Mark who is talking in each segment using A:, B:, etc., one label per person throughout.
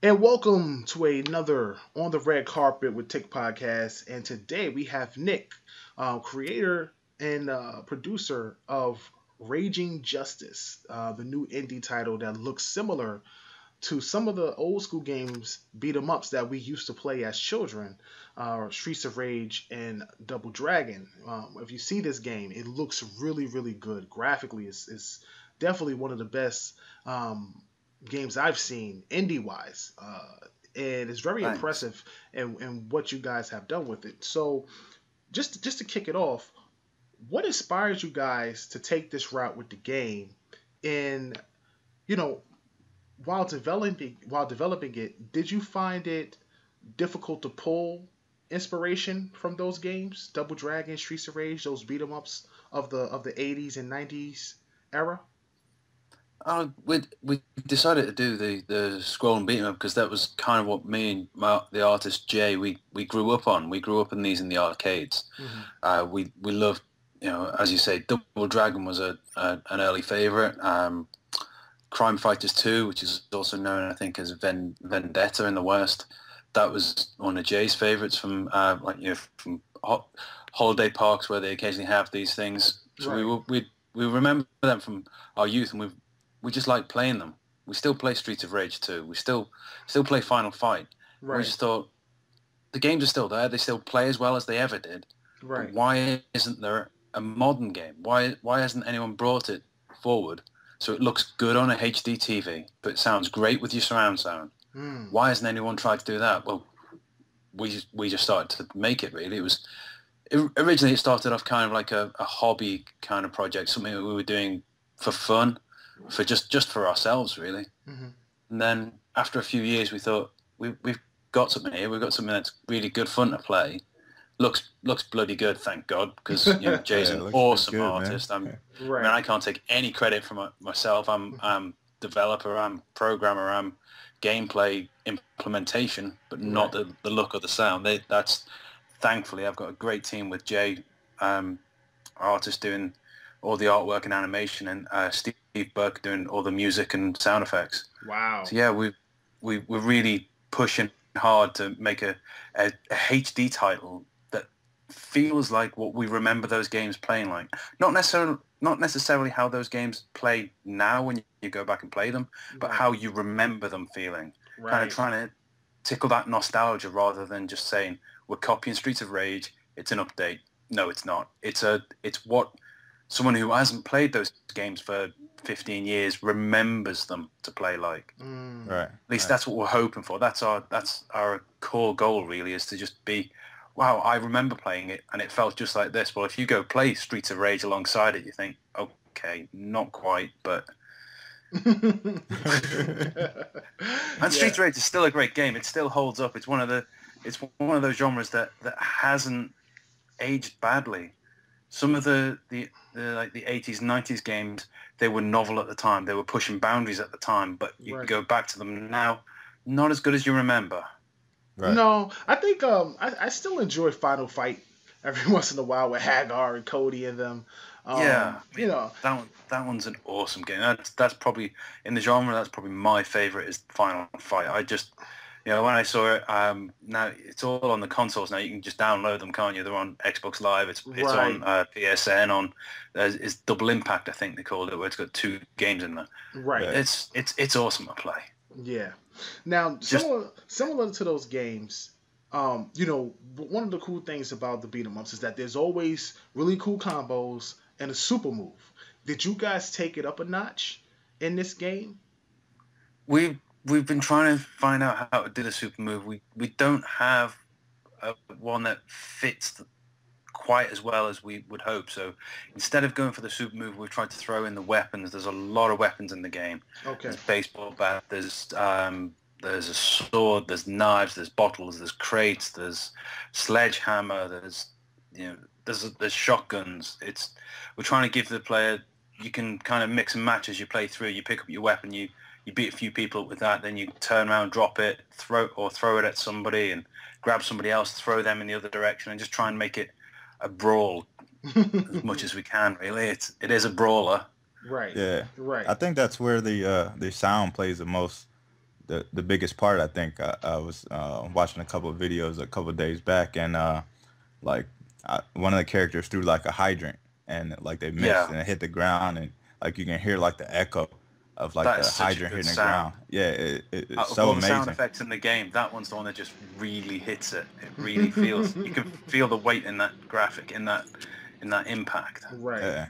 A: And welcome to another On the Red Carpet with TiC Podcast. And today we have Nick, creator and producer of Raging Justice, the new indie title that looks similar to some of the old school games, beat 'em ups that we used to play as children, Streets of Rage and Double Dragon. If you see this game, it looks really, really good. Graphically, it's definitely one of the best games I've seen indie wise. And it's very
B: Thanks.
A: impressive in what you guys have done with it. So, just to kick it off, what inspires you guys to take this route with the game? And you know, while developing it, did you find it difficult to pull inspiration from those games, Double Dragon, Streets of Rage, those beat 'em ups of the 80s and 90s era?
B: We decided to do the scroll and beat 'em up because that was kind of what me and the artist Jay we grew up on. We grew up in these in the arcades.
A: Hmm.
B: We loved, as you say, Double Dragon was an early favorite. Crime Fighters 2, which is also known I think as Vendetta in the West. That was one of Jay's favorites from from holiday parks where they occasionally have these things. So
A: Right,
B: we remember them from our youth, and we just like playing them. We still play Streets of Rage 2. We still play Final Fight. And we
A: right,
B: just thought the games are still there. They still play as well as they ever did. But
A: right.
B: why isn't there a modern game? Why hasn't anyone brought it forward so it looks good on a HD TV, but it sounds great with your surround sound?
A: Mm,
B: Why hasn't anyone tried to do that? Well, we just started to make it. Really, originally it started off kind of like a hobby kind of project, something that we were doing for fun, for just for ourselves, really.
A: hmm.
B: And then after a few years, we thought we've got something here. We've got something that's really good fun to play. Looks bloody good, thank God, because Jay's
C: Yeah, it
B: an
C: looks pretty
B: awesome
C: good, man.
B: artist. I mean,
A: Right.
B: I can't take any credit for myself. I'm developer, I'm programmer, I'm gameplay implementation, but not
A: Right.
B: the look or the sound. That's thankfully I've got a great team with Jay, artist doing all the artwork and animation, and Steve Burke doing all the music and sound effects.
A: Wow.
B: So yeah, we're really pushing hard to make a HD title that feels like what we remember those games playing like. Not necessarily how those games play now when you go back and play them, but
A: Right.
B: how you remember them feeling. Kind of
A: Right.
B: trying to tickle that nostalgia rather than just saying we're copying Streets of Rage. It's an update. No, it's not. It's what someone who hasn't played those games for 15 years remembers them to play like.
A: Mm,
C: Right,
B: At least
C: right.
B: that's what we're hoping for. That's our core goal, really, is to just be, wow, I remember playing it and it felt just like this. Well, if you go play Streets of Rage alongside it, you think, okay, not quite, but and
A: yeah.
B: Streets of Rage is still a great game. It still holds up. It's one of those genres that hasn't aged badly. Some of the 80s, 90s games, they were novel at the time. They were pushing boundaries at the time, but you can
A: Right.
B: go back to them now, not as good as you remember.
C: Right.
A: No, I think I still enjoy Final Fight every once in a while with Hagar and Cody and them.
B: Yeah, I
A: You
B: mean
A: know,
B: that one's an awesome game. That's probably in the genre. That's probably my favorite is Final Fight. I just when I saw it, now it's all on the consoles now. You can just download them, can't you? They're on Xbox Live. It's
A: right,
B: on PSN. It's Double Impact, I think they called it, where it's got two games in there.
A: right.
C: Right.
B: It's awesome to play.
A: Yeah. Now,
B: Just
A: similar to those games, one of the cool things about the beat 'em ups is that there's always really cool combos and a super move. Did you guys take it up a notch in this game?
B: we've been trying to find out how to do the super move. We don't have one that fits quite as well as we would hope. So instead of going for the super move, we've tried to throw in the weapons. There's a lot of weapons in the game.
A: Okay.
B: There's baseball bat. There's a sword. There's knives. There's bottles. There's crates. There's sledgehammer. There's shotguns. We're trying to give the player, you can kind of mix and match as you play through. You pick up your weapon. You beat a few people up with that. Then you turn around, drop it, throw it at somebody, and grab somebody else, throw them in the other direction, and just try and make it a brawl as much as we can. Really, it is a brawler.
A: Right.
C: Yeah.
A: Right.
C: I think that's where the sound plays the most the biggest part. I think I was watching a couple of videos a couple of days back, and like one of the characters threw like a hydrant, and like they missed
B: Yeah,
C: and it hit the ground, and like you can hear like the echo of like
B: that is
C: the
B: such a
C: hydrant
B: good
C: hitting the ground.
B: sound.
C: Yeah, it's
B: Out of
C: so
B: all the sound
C: amazing.
B: effects in the game, that one's the one that just really hits it. It really feels, you can feel the weight in that graphic, in that impact.
A: Right.
C: Yeah.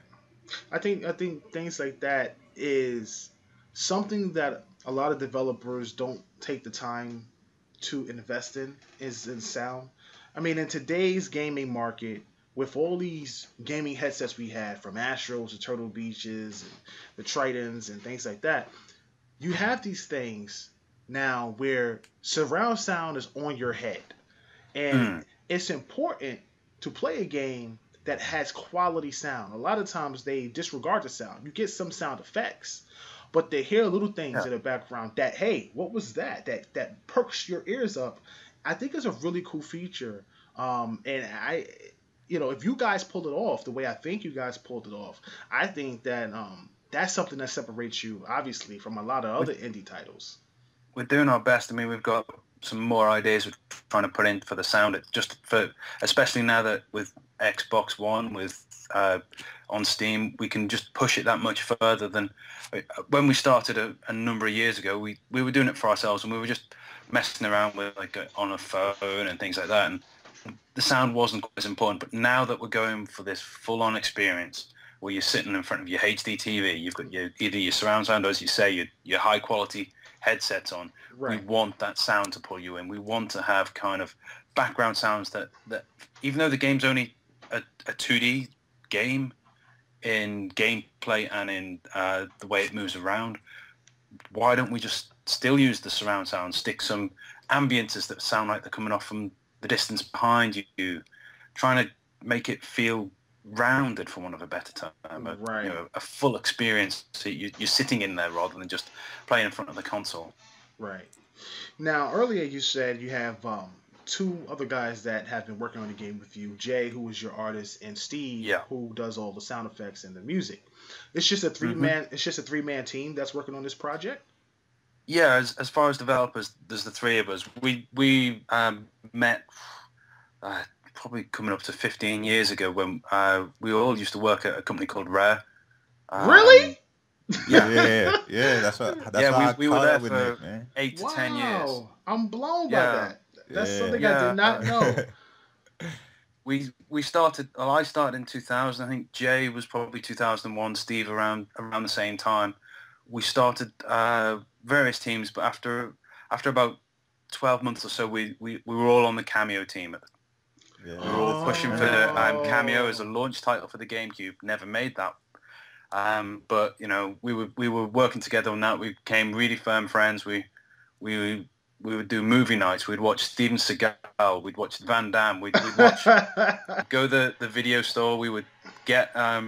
A: I think things like that is something that a lot of developers don't take the time to invest in is in sound. I mean, in today's gaming market, with all these gaming headsets we had, from Astros to Turtle Beaches and the Tritons and things like that, you have these things now where surround sound is on your head. And
B: Mm,
A: it's important to play a game that has quality sound. A lot of times they disregard the sound. You get some sound effects, but they hear little things
B: yeah.
A: in the background that, hey, what was that? That perks your ears up. I think it's a really cool feature. And if you guys pull it off the way I think you guys pulled it off, I think that that's something that separates you, obviously, from a lot of
B: We're,
A: other indie titles.
B: we're doing our best. I mean, we've got some more ideas we're trying to put in for the sound. It just for, especially now that with Xbox One, with on Steam, we can just push it that much further than when we started a number of years ago. We were doing it for ourselves, and we were just messing around with like on a phone and things like that, and the sound wasn't quite as important. But now that we're going for this full-on experience where you're sitting in front of your HD TV, you've got either your surround sound or, as you say, your high-quality headsets on, we
A: Right.
B: want that sound to pull you in. We want to have kind of background sounds that even though the game's only a 2D game in gameplay and in the way it moves around, why don't we just still use the surround sound, stick some ambiences that sound like they're coming off from the distance behind you, trying to make it feel rounded, for want of a better term,
A: Right.
B: a full experience. So you're sitting in there rather than just playing in front of the console.
A: Right. Now, earlier you said you have two other guys that have been working on the game with you: Jay, who is your artist, and Steve,
B: Yeah.
A: who does all the sound effects and the music. It's just a three
B: hmm
A: man. It's just a 3-man team that's working on this project.
B: Yeah, as far as developers, there's the three of us. We met probably coming up to 15 years ago when we all used to work at a company called Rare.
A: Really?
B: Um, yeah,
C: Yeah. That's
B: yeah,
C: why I
B: we were
C: caught
B: there
C: up with Nick,
B: for
C: man.
B: 8 to 10 years.
A: Wow, I'm blown by
B: Yeah,
A: that. That's
C: Yeah.
A: something I did
B: yeah.
A: not know.
B: We started. Well, I started in 2000. I think Jay was probably 2001. Steve around the same time. We started various teams, but after about 12 months or so, we were all on the Cameo team. We were all
C: That's
B: pushing for
C: man.
B: Cameo as a
A: Oh,
B: launch title for the GameCube. Never made that. But we were working together on that. We became really firm friends. We we would do movie nights. We'd watch Steven Seagal. We'd watch Van Damme. We'd watch go to the video store. We would get a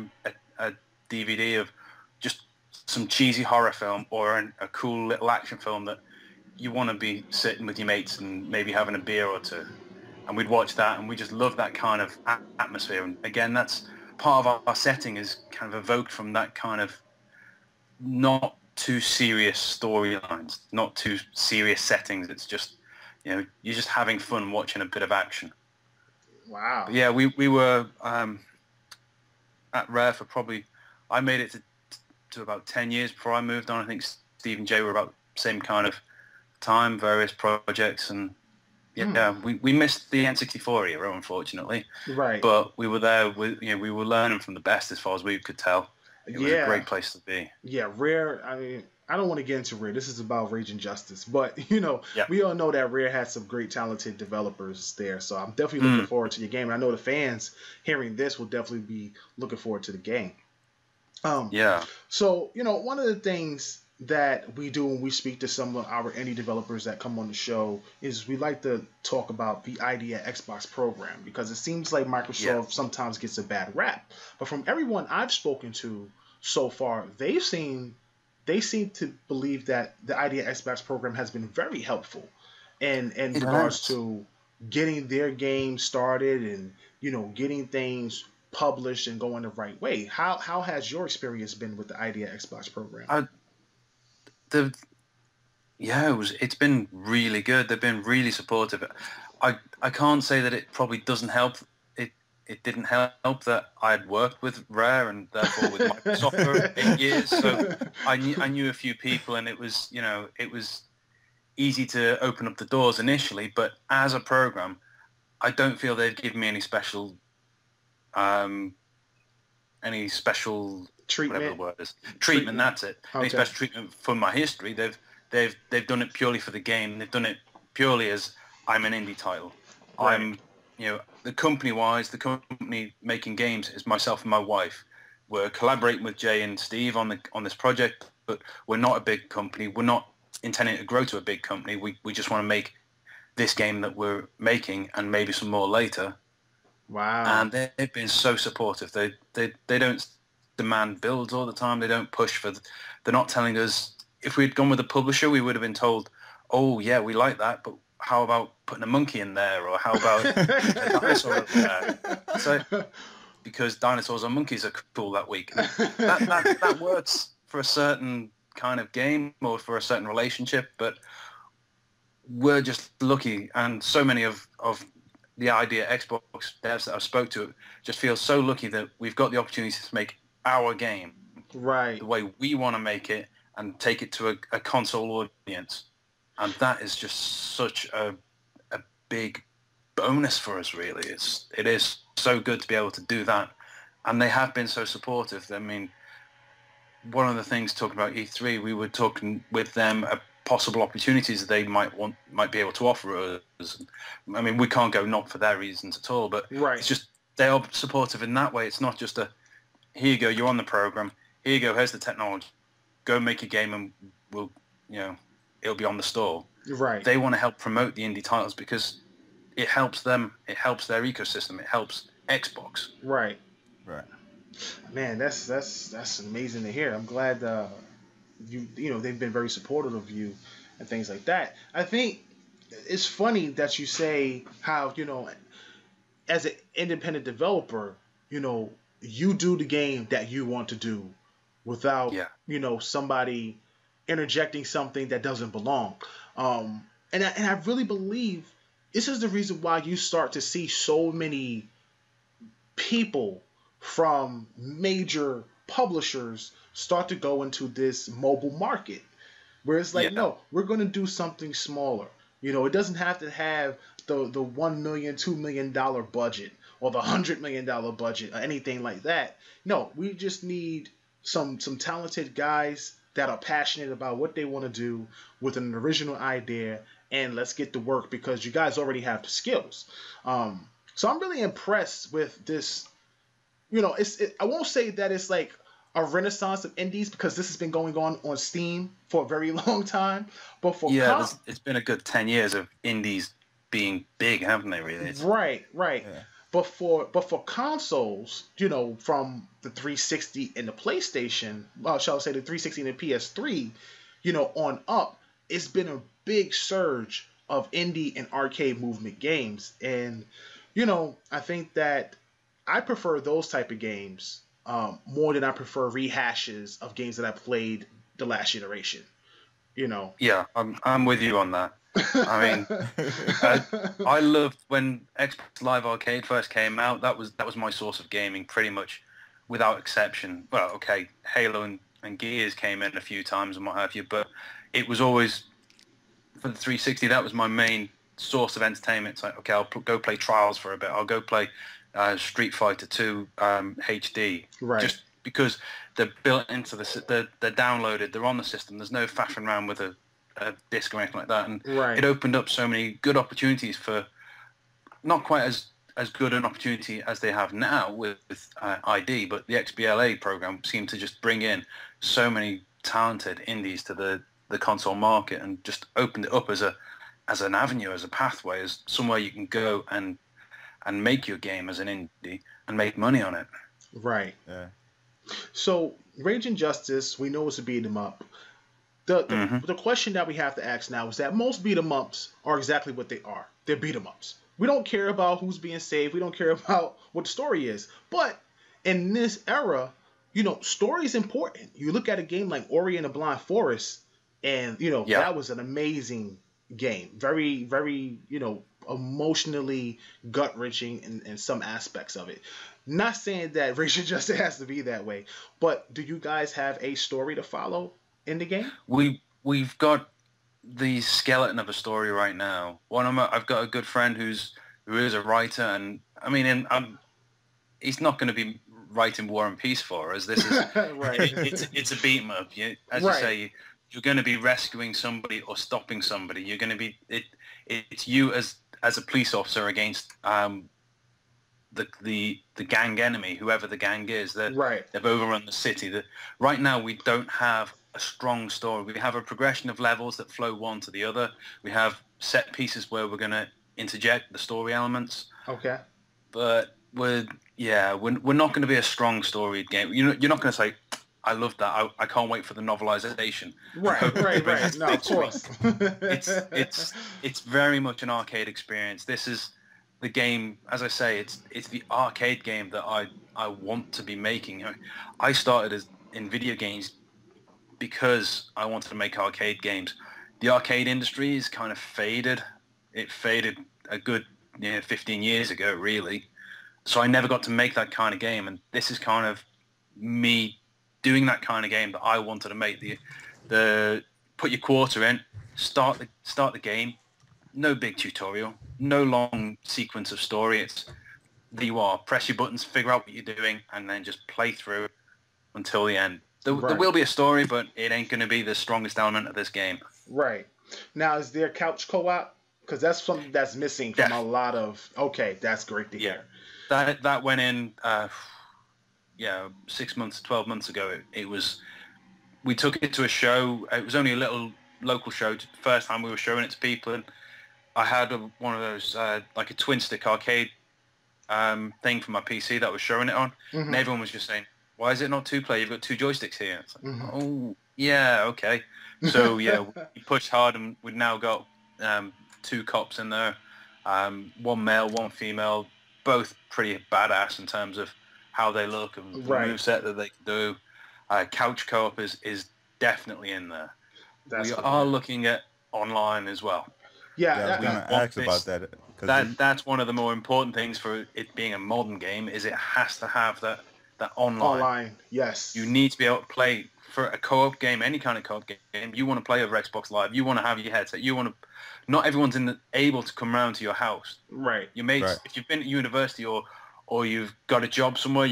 B: DVD of just some cheesy horror film or a cool little action film that you want to be sitting with your mates and maybe having a beer or two. And we'd watch that, and we just love that kind of atmosphere. And again, that's part of our setting is kind of evoked from that kind of not too serious storylines, not too serious settings. It's just, you're just having fun watching a bit of action.
A: wow.
B: But yeah, we were at Rare for probably, I made it to about 10 years before I moved on. I think Steve and Jay were about the same kind of time, various projects, and yeah, we missed the N64 era, unfortunately,
A: Right.
B: but we were there. We were learning from the best as far as we could tell. It was a
A: Yeah.
B: great place to be.
A: Yeah. Rare. I mean, I don't want to get into Rare. This is about Rage and Justice, but
B: Yeah.
A: we all know that Rare has some great, talented developers there. So I'm definitely looking forward to your game. And I know the fans hearing this will definitely be looking forward to the game.
B: Yeah.
A: So, one of the things that we do when we speak to some of our indie developers that come on the show is we like to talk about the Idea Xbox program, because it seems like Microsoft sometimes gets a bad rap. But from everyone I've spoken to so far, they seem to believe that the Idea Xbox program has been very helpful in
B: It
A: regards
B: has.
A: to getting their game started and getting things published and going the right way. How has your experience been with the Idea Xbox program?
B: I, the Yeah, it's been really good. They've been really supportive. I can't say that it probably doesn't help. It didn't help that I'd worked with Rare and therefore with Microsoft for 8 years. So I knew a few people, and it was it was easy to open up the doors initially. But as a program, I don't feel they've given me um, any special whatever the
A: Treatment.
B: word is treatment. That's it. Any
A: Okay.
B: special treatment for my history. They've done it purely for the game. They've done it purely as I'm an indie title.
A: Right.
B: I'm the company making games is myself and my wife. We're collaborating with Jay and Steve on this project, but we're not a big company. We're not intending to grow to a big company. We just want to make this game that we're making and maybe some more later.
A: Wow.
B: And they've been so supportive. They don't demand builds all the time. They don't push for. They're not telling us. If we'd gone with a publisher, we would have been told, "Oh yeah, we like that, but how about putting a monkey in there, or how about a dinosaur up there?" So because dinosaurs and monkeys are cool that week, that works for a certain kind of game or for a certain relationship, but we're just lucky, and so many of the idea Xbox devs that I've spoke to just feel so lucky that we've got the opportunity to make our game
A: Right.
B: the way we want to make it and take it to a console audience. And that is just such a big bonus for us, really. It is so good to be able to do that. And they have been so supportive. I mean, one of the things talking about E3, we were talking with them possible opportunities that they might be able to offer us. I mean, we can't go not for their reasons at all, but
A: Right.
B: it's just they are supportive in that way. It's not just here you go, you're on the program, here you go, here's the technology, go make a game and we'll, it'll be on the store.
A: Right.
B: They want to help promote the indie titles because it helps them, it helps their ecosystem, it helps Xbox.
A: Right.
C: Right.
A: Man, that's amazing to hear. I'm glad they've been very supportive of you and things like that. I think it's funny that you say how as an independent developer, you do the game that you want to do without somebody interjecting something that doesn't belong. And I really believe this is the reason why you start to see so many people from major publishers start to go into this mobile market where it's like, no, we're going to do something smaller. It doesn't have to have the $1 million, $2 million budget or the $100 million budget or anything like that. No, we just need some talented guys that are passionate about what they want to do with an original idea, and let's get to work because you guys already have the skills. So I'm really impressed with this. I won't say that it's like a renaissance of indies because this has been going on Steam for a very long time. But for
B: it's been a good 10 years of indies being big, haven't they? Really,
A: right.
C: Yeah.
A: But for consoles, from the 360 and the PlayStation, well, shall I say the 360 and the PS3, on up, it's been a big surge of indie and arcade movement games, and I think that I prefer those type of games more than I prefer rehashes of games that I played the last generation.
B: Yeah, I'm with you on that. I mean, I loved when Xbox Live Arcade first came out. That was my source of gaming, pretty much, without exception. Well, okay, Halo and Gears came in a few times and what have you, but it was always for the 360. That was my main source of entertainment. It's like, okay, I'll go play Trials for a bit. I'll go play Street Fighter 2 HD,
A: Right.
B: just because they're built into they're downloaded, they're on the system. There's no faffing around with a disc or anything like that, and
A: Right.
B: it opened up so many good opportunities for not quite as good an opportunity as they have now with ID, but the XBLA program seemed to just bring in so many talented indies to the console market and just opened it up as an avenue, as a pathway, as somewhere you can go and make your game as an indie and make money on it.
A: Right.
C: Yeah.
A: So Rage Injustice, we know it's a beat 'em up. The question that we have to ask now is that most beat 'em ups are exactly what they are. They're beat 'em ups. We don't care about who's being saved. We don't care about what the story is. But in this era, story is important. You look at a game like Ori and the Blind Forest, And
B: Yeah.
A: that was an amazing game. Very, very, emotionally gut wrenching in some aspects of it. Not saying that Racial Justice has to be that way, but do you guys have a story to follow in the game?
B: We've got the skeleton of a story right now. I've got a good friend who is a writer, and I mean, he's not going to be writing War and Peace for us. This is
A: Right.
B: it's a beat 'em up. As you
A: Right.
B: say, you're going to be rescuing somebody or stopping somebody. You're going to be it's you as a police officer against the gang enemy, whoever the gang is.
A: Right.
B: They've overrun the city. Right now we don't have a strong story. We have a progression of levels that flow one to the other. We have set pieces where we're going to interject the story elements.
A: Okay.
B: But we're not going to be a strong story game. You're not going to say, I love that. I can't wait for the novelization.
A: Right. No, of course.
B: It's very much an arcade experience. This is the game, as I say, it's the arcade game that I want to be making. I started in video games because I wanted to make arcade games. The arcade industry is kind of faded. It faded a good 15 years ago, really. So I never got to make that kind of game, and this is kind of me doing that kind of game that I wanted to make. The put your quarter in, start the game. No big tutorial, no long sequence of story. It's there you are. Press your buttons, figure out what you're doing, and then just play through until the end. There will be a story, but it ain't going to be the strongest element of this game.
A: Right. Now, is there couch co-op? Because that's something that's missing from a lot of... Okay, that's great to hear.
B: That went in, 6 months, 12 months ago. We took it to a show. It was only a little local show. First time we were showing it to people. And I had one of those, like a twin stick arcade thing for my PC that I was showing it on.
A: Mm-hmm.
B: And everyone was just saying, why is it not two-player? You've got two joysticks here. It's like, oh, yeah, okay. So, we pushed hard, and we've now got 2 cops in there, one male, one female, both pretty badass in terms of how they look and the moveset that they can do. Couch co-op is definitely in there. We are looking at online as well.
C: Yeah, I was going to ask about that.
B: That's one of the more important things for it being a modern game, is it has to have that online.
A: Online, yes.
B: You need to be able to play for a co-op game, any kind of co-op game. You want to play over Xbox Live. You want to have your headset. You want to. Not everyone's able to come round to your house.
A: Right.
B: Your mates, if you've been at university or you've got a job somewhere,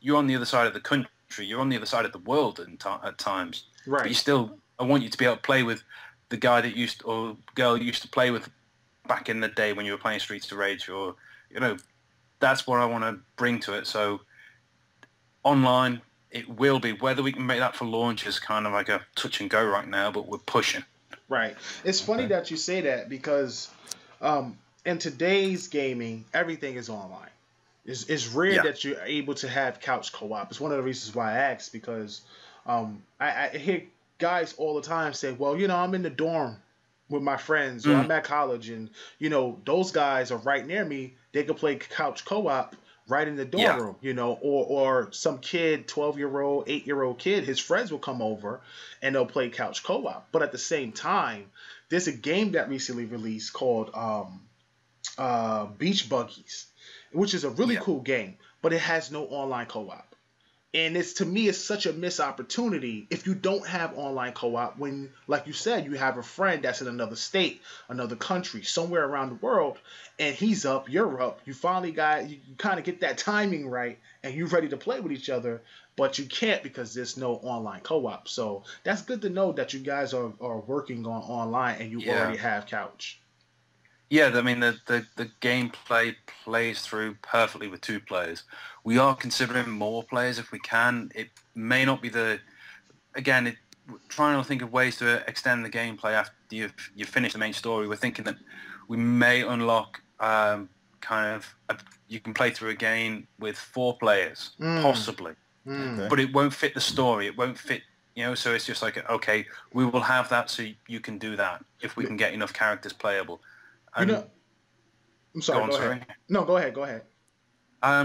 B: you're on the other side of the country. You're on the other side of the world at times.
A: Right.
B: But I want you to be able to play with the guy that or girl you used to play with back in the day when you were playing Streets to Rage, or that's what I want to bring to it. So online, it will be. Whether we can make that for launch is kind of like a touch and go right now, but we're pushing.
A: Right. It's funny that you say that, because in today's gaming, everything is online. It's rare that you're able to have couch co-op. It's one of the reasons why I asked, because I hear guys all the time say, well, I'm in the dorm with my friends, or I'm at college, and, those guys are right near me. They could play couch co-op right in the dorm room, or some kid, 12-year-old, 8-year-old kid, his friends will come over and they'll play couch co-op. But at the same time, there's a game that recently released called Beach Buggies, which is a really cool game, but it has no online co-op. And to me, it's such a missed opportunity if you don't have online co-op when, like you said, you have a friend that's in another state, another country, somewhere around the world, and he's up, you're up. You finally you kind of get that timing right, and you're ready to play with each other, but you can't because there's no online co-op. So that's good to know that you guys are working on online and you already have couch.
B: Yeah, I mean, the gameplay plays through perfectly with 2 players. We are considering more players if we can. It may not be trying to think of ways to extend the gameplay after you've finished the main story. We're thinking that we may unlock you can play through a game with 4 players, possibly.
A: Okay.
B: But it won't fit the story. It won't fit, so it's just like, okay, we will have that so you can do that if we can get enough characters playable.
A: I'm sorry. Go ahead. No, go ahead.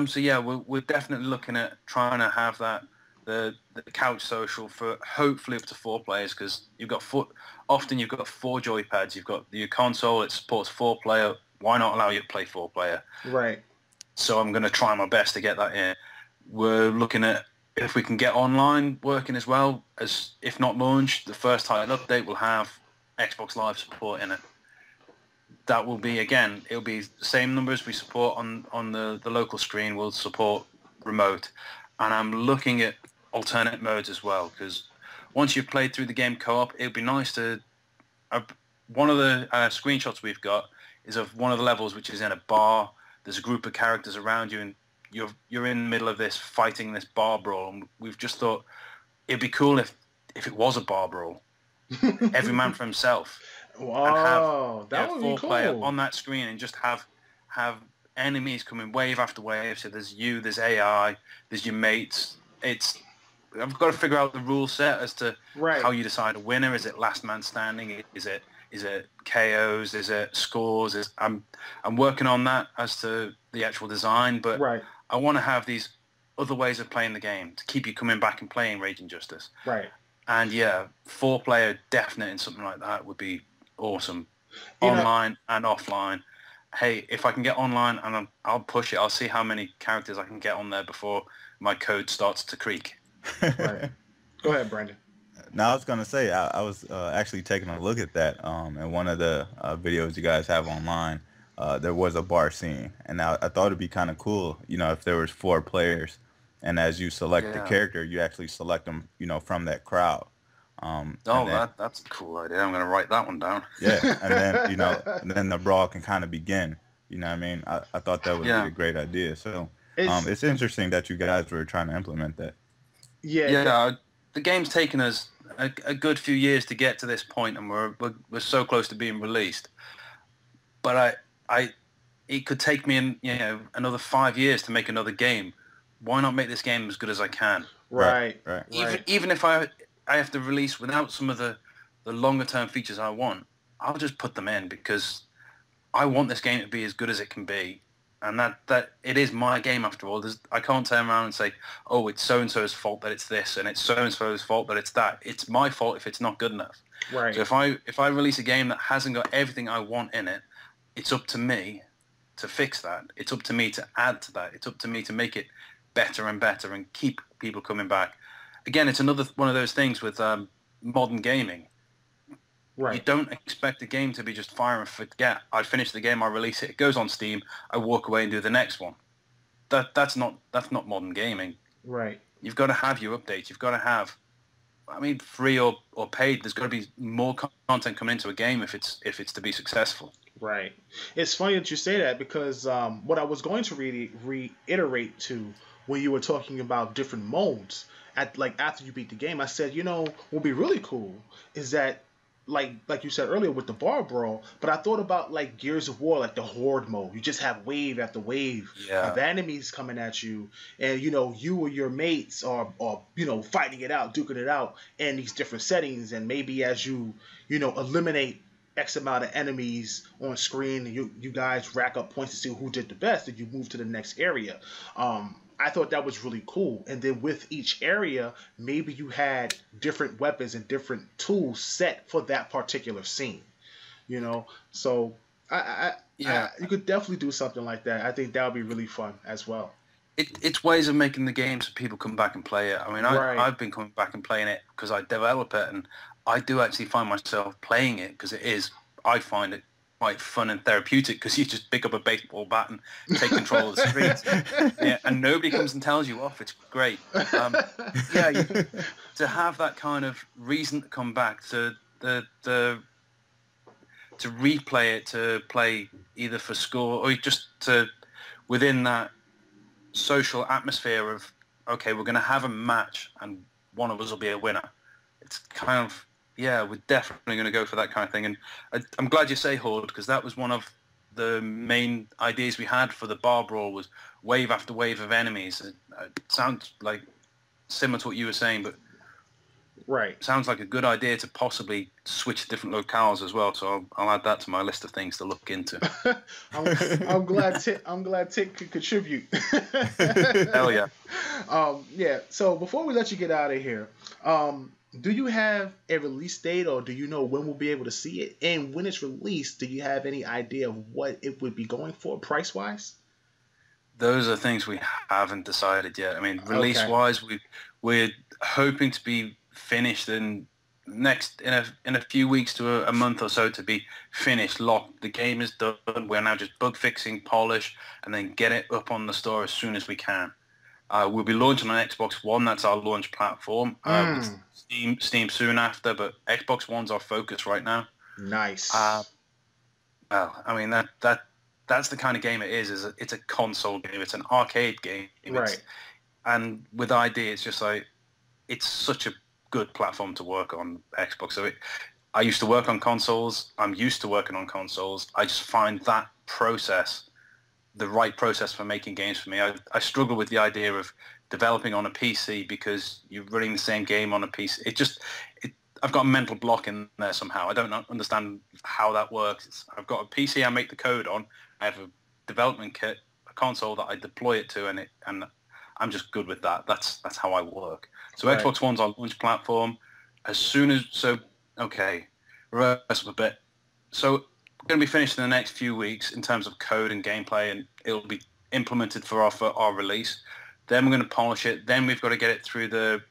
B: So yeah, we're definitely looking at trying to have that the couch social for hopefully up to 4 players, because often you've got 4 joypads. You've got your console, it supports 4-player. Why not allow you to play 4-player?
A: Right.
B: So I'm going to try my best to get that in. We're looking at if we can get online working as well, as if not launched, the first title update will have Xbox Live support in it. That will be, again, it'll be the same numbers we support on the local screen. We'll support remote. And I'm looking at alternate modes as well, because once you've played through the game co-op, it'd be nice to... one of the screenshots we've got is of one of the levels which is in a bar. There's a group of characters around you, and you're in the middle of this fighting this bar brawl. And we've just thought it'd be cool if it was a bar brawl. Every man for himself.
A: Wow,
B: and
A: that would be
B: 4-player
A: cool.
B: on that screen, and just have enemies coming wave after wave. So there's you, there's AI, there's your mates. I've got to figure out the rule set as to how you decide a winner. Is it last man standing? Is it KOs? Is it scores? I'm working on that as to the actual design, but I want to have these other ways of playing the game to keep you coming back and playing Raging Justice.
A: Right.
B: And yeah, 4-player definite in something like that would be awesome. Online and offline. Hey, if I can get online, and I'll push it. I'll see how many characters I can get on there before my code starts to creak.
A: Right. Go ahead, Brandon.
C: Now I was gonna say I was actually taking a look at that in one of the videos you guys have online. There was a bar scene, and I thought it'd be kind of cool, if there was 4 players, and as you select the character, you actually select them, from that crowd.
B: That's a cool idea. I'm gonna write that one down.
C: Yeah, and then and then the brawl can kind of begin. You know what I mean? I thought that would be a great idea. So it's interesting that you guys were trying to implement that.
B: Yeah. The game's taken us a good few years to get to this point, and we're so close to being released. But it could take me another 5 years to make another game. Why not make this game as good as I can?
A: Right.
B: Even if I have to release without some of the longer term features I want, I'll just put them in, because I want this game to be as good as it can be. And that it is my game after all. I can't turn around and say, oh, it's so-and-so's fault that it's this, and it's so-and-so's fault that it's that. It's my fault if it's not good enough.
A: Right.
B: So if I release a game that hasn't got everything I want in it, it's up to me to fix that. It's up to me to add to that. It's up to me to make it better and better and keep people coming back. Again, it's another one of those things with modern gaming.
A: Right.
B: You don't expect a game to be just fire and forget. I finish the game, I release it, it goes on Steam, I walk away and do the next one. That's not modern gaming.
A: Right.
B: You've got to have your updates. You've got to have, free or paid. There's got to be more content coming into a game if it's to be successful.
A: Right. It's funny that you say that, because what I was going to reiterate to when you were talking about different modes after you beat the game, I said, what would be really cool is that, like you said earlier with the bar brawl, but I thought about like Gears of War, like the horde mode. You just have wave after wave of enemies coming at you, and you or your mates are fighting it out, duking it out in these different settings, and maybe as you eliminate X amount of enemies on screen, you guys rack up points to see who did the best, and you move to the next area. I thought that was really cool. And then with each area, maybe you had different weapons and different tools set for that particular scene. So you could definitely do something like that. I think that would be really fun as well.
B: It's ways of making the game so people come back and play it. I've been coming back and playing it because I develop it, and I do actually find myself playing it because I find it quite fun and therapeutic, because you just pick up a baseball bat and take control of the streets, and nobody comes and tells you off. It's great. To have that kind of reason to come back, to replay it, to play either for score or just to within that social atmosphere of, okay, we're going to have a match and one of us will be a winner. It's kind of, we're definitely going to go for that kind of thing. And I'm glad you say horde, because that was one of the main ideas we had for the bar brawl, was wave after wave of enemies. It sounds like similar to what you were saying, but
A: Right.
B: sounds like a good idea to possibly switch to different locales as well. So I'll add that to my list of things to look into.
A: I'm glad TiC could contribute.
B: Hell yeah.
A: Yeah. So before we let you get out of here, do you have a release date, or do you know when we'll be able to see it? And when it's released, do you have any idea of what it would be going for price wise?
B: Those are things we haven't decided yet. I mean,
A: Okay.
B: release-wise, we're hoping to be finished in a few weeks to a month or so to be finished, locked. The game is done. We're now just bug fixing, polish, and then get it up on the store as soon as we can. We'll be launching on Xbox One. That's our launch platform. With Steam soon after, but Xbox One's our focus right now.
A: Nice.
B: Well, I mean that's the kind of game it is. It's a console game. It's an arcade game.
A: Right.
B: And with ID, it's just like it's such a good platform to work on Xbox. So I used to work on consoles. I'm used to working on consoles. I just find that process the right process for making games for me. I struggle with the idea of developing on a PC because you're running the same game on a PC. I've got a mental block in there somehow. I don't understand how that works. I've got a PC I make the code on. I have a development kit, a console that I deploy it to, and I'm just good with that. That's how I work. So
A: Right.
B: Xbox One's our launch platform. Reverse up a bit. So we're going to be finished in the next few weeks in terms of code and gameplay, and it'll be implemented for our release. Then we're going to polish it. Then we've got to get it through the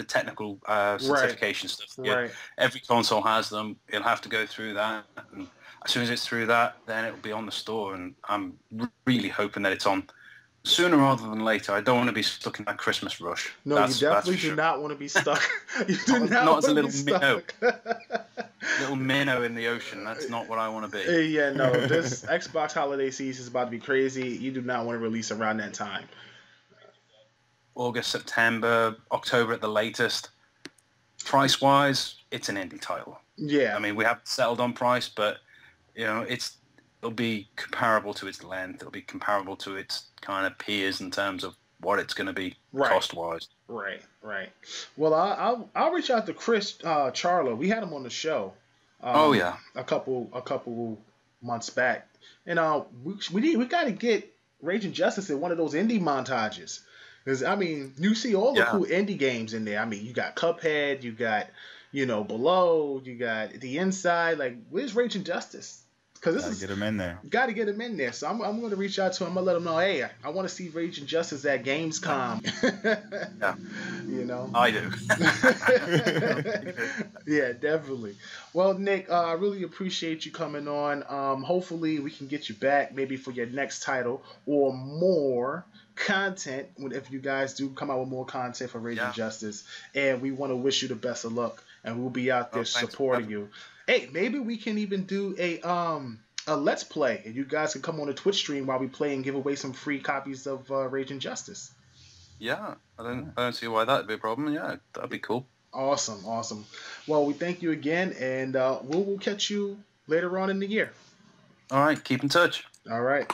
B: technical certification stuff. Yeah,
A: Right.
B: every console has them. It'll have to go through that. And as soon as it's through that, then it'll be on the store. And I'm really hoping that it's on sooner rather than later. I don't want to be stuck in that Christmas rush.
A: No, you definitely do not want to be stuck. You do not
B: as a
A: want to
B: little
A: be stuck.
B: little minnow in the ocean. That's not what I want to be.
A: Yeah, no. This Xbox holiday season is about to be crazy. You do not want to release around that time.
B: August, September, October at the latest. Price-wise, it's an indie title.
A: Yeah.
B: I mean, we haven't settled on price, but it'll be comparable to its length. It'll be comparable to its kind of peers in terms of what it's going to be cost-wise.
A: Right. Well, I'll reach out to Chris Charlo. We had him on the show. A couple months back, and we got to get Rage and Justice in one of those indie montages. Because, I mean, you see all the cool indie games in there. I mean, you got Cuphead, you got, Below, you got The Inside. Like, where's Rage and Justice? Because this is
C: get him in there.
A: Got to get him in there. So I'm going to reach out to him. I'm going to let him know, hey, I want to see Rage and Justice at Gamescom.
B: Yeah. I do.
A: Yeah, definitely. Well, Nick, I really appreciate you coming on. Hopefully we can get you back maybe for your next title or more content if you guys do come out with more content for Rage and Justice. And we want to wish you the best of luck. And we'll be out there supporting you. Hey, maybe we can even do a Let's Play, and you guys can come on a Twitch stream while we play and give away some free copies of Rage and Justice.
B: Yeah, I don't see why that'd be a problem. Yeah, that'd be cool.
A: Awesome. Well, we thank you again, and we'll catch you later on in the year.
B: All right, keep in touch.
A: All right.